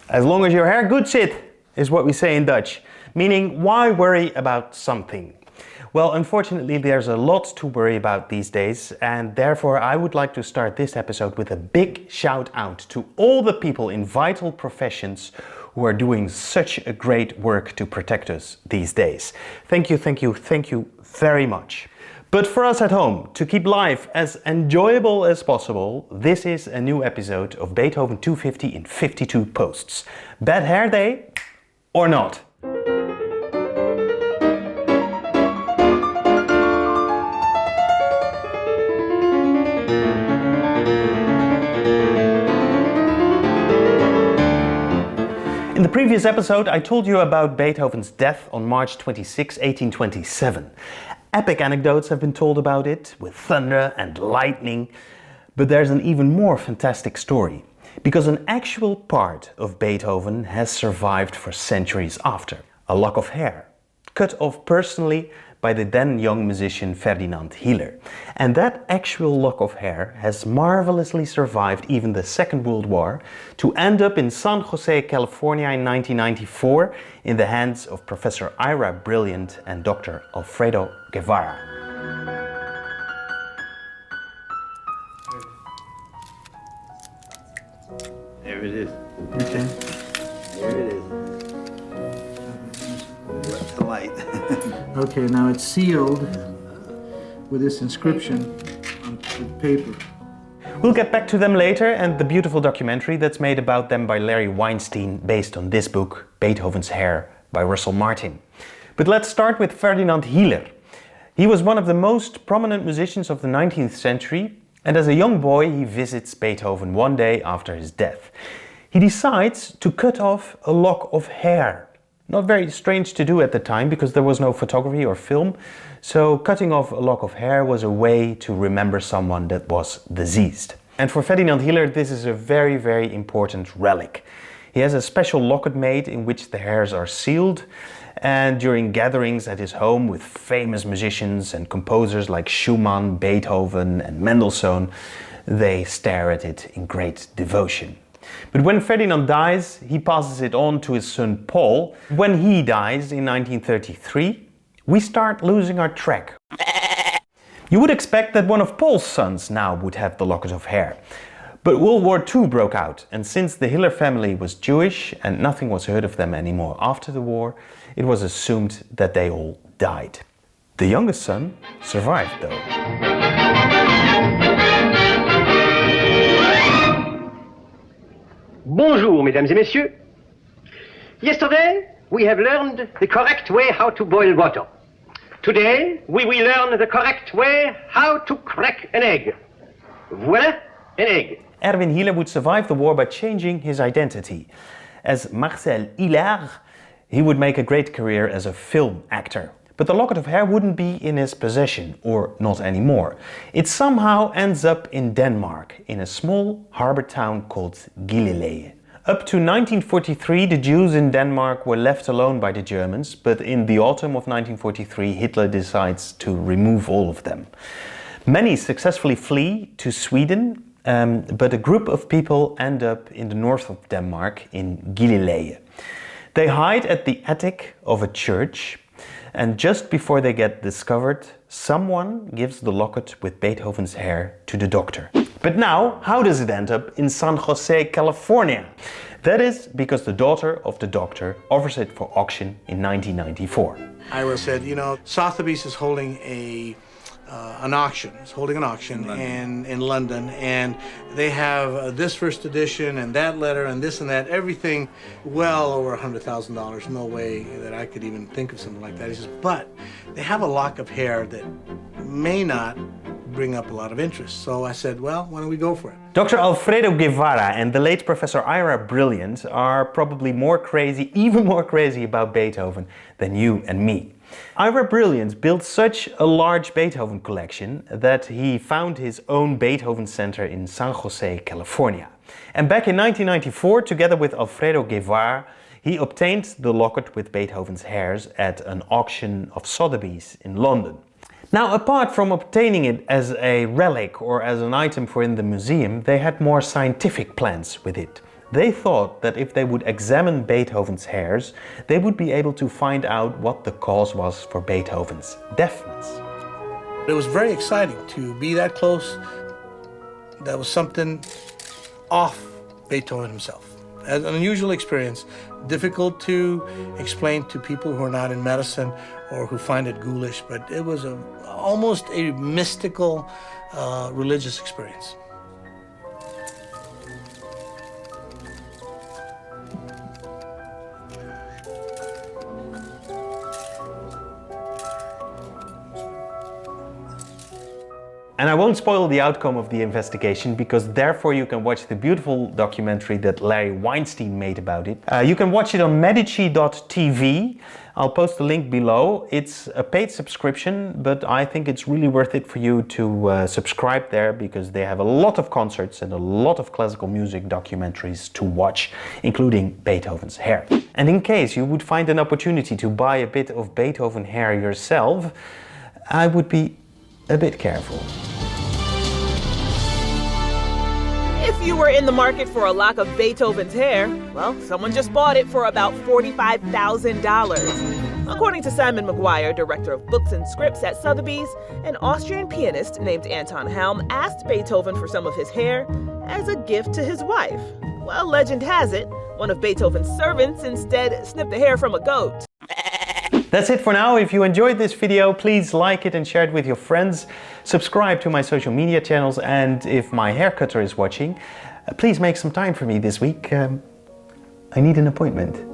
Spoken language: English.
As long as your hair good zit, is what we say in Dutch. Meaning, why worry about something? Well, unfortunately, there's a lot to worry about these days, and therefore I would like to start this episode with a big shout out to all the people in vital professions who are doing such a great work to protect us these days. Thank you very much. But for us at home, to keep life as enjoyable as possible, this is a new episode of Beethoven 250 in 52 posts. Bad hair day or not? In the previous episode, I told you about Beethoven's death on March 26, 1827. Epic anecdotes have been told about it, with thunder and lightning. But there's an even more fantastic story, because an actual part of Beethoven has survived for centuries after. A lock of hair, cut off personally by the then young musician Ferdinand Hiller. And that actual lock of hair has marvelously survived even the Second World War to end up in San Jose, California in 1994 in the hands of Professor Ira Brilliant and Dr. Alfredo Guevara. There it is. Okay. There it is. What's the light? Okay, now it's sealed with this inscription on the paper. We'll get back to them later and the beautiful documentary that's made about them by Larry Weinstein based on this book, Beethoven's Hair, by Russell Martin. But let's start with Ferdinand Hiller. He was one of the most prominent musicians of the 19th century, and as a young boy he visits Beethoven one day after his death. He decides to cut off a lock of hair. Not very strange to do at the time because there was no photography or film, so cutting off a lock of hair was a way to remember someone that was deceased. And for Ferdinand Hiller this is a very, very important relic. He has a special locket made in which the hairs are sealed, and during gatherings at his home with famous musicians and composers like Schumann, Beethoven and Mendelssohn, they stare at it in great devotion. But when Ferdinand dies, he passes it on to his son Paul. When he dies in 1933, we start losing our track. You would expect that one of Paul's sons now would have the locket of hair. But World War II broke out, and since the Hiller family was Jewish and nothing was heard of them anymore after the war, it was assumed that they all died. The youngest son survived though. Bonjour, mesdames et messieurs. Yesterday, we have learned the correct way how to boil water. Today, we will learn the correct way how to crack an egg. Voilà, an egg. Erwin Hiller would survive the war by changing his identity. As Marcel Hilard, he would make a great career as a film actor. But the locket of hair wouldn't be in his possession, or not anymore. It somehow ends up in Denmark, in a small harbor town called Gilleleje. Up to 1943, the Jews in Denmark were left alone by the Germans, but in the autumn of 1943, Hitler decides to remove all of them. Many successfully flee to Sweden, but a group of people end up in the north of Denmark, in Gilleleje. They hide at the attic of a church, and just before they get discovered, someone gives the locket with Beethoven's hair to the doctor. But now, how does it end up in San Jose, California? That is because the daughter of the doctor offers it for auction in 1994. Ira said, you know, Sotheby's is holding an auction. It's holding an auction in London, and they have this first edition and that letter and this and that, everything well over $100,000. No way that I could even think of something like that. He says, but they have a lock of hair that may not bring up a lot of interest. So I said, well, why don't we go for it? Dr. Alfredo Guevara and the late Professor Ira Brilliant are probably more crazy, even more crazy about Beethoven than you and me. Ira Brilliant built such a large Beethoven collection that he found his own Beethoven Center in San Jose, California. And back in 1994, together with Alfredo Guevara, he obtained the locket with Beethoven's hairs at an auction of Sotheby's in London. Now, apart from obtaining it as a relic or as an item for in the museum, they had more scientific plans with it. They thought that if they would examine Beethoven's hairs, they would be able to find out what the cause was for Beethoven's deafness. It was very exciting to be that close. That was something off Beethoven himself. An unusual experience, difficult to explain to people who are not in medicine or who find it ghoulish, but it was almost a mystical religious experience. And I won't spoil the outcome of the investigation because therefore you can watch the beautiful documentary that Larry Weinstein made about it. You can watch it on Medici.tv. I'll post the link below. It's a paid subscription, but I think it's really worth it for you to subscribe there because they have a lot of concerts and a lot of classical music documentaries to watch, including Beethoven's hair. And in case you would find an opportunity to buy a bit of Beethoven hair yourself, I would be a bit careful. If you were in the market for a lock of Beethoven's hair, well, someone just bought it for about $45,000. According to Simon McGuire, director of books and scripts at Sotheby's, an Austrian pianist named Anton Helm asked Beethoven for some of his hair as a gift to his wife. Well, legend has it, one of Beethoven's servants instead snipped the hair from a goat. That's it for now. If you enjoyed this video, please like it and share it with your friends. Subscribe to my social media channels, and if my hair cutter is watching, please make some time for me this week. I need an appointment.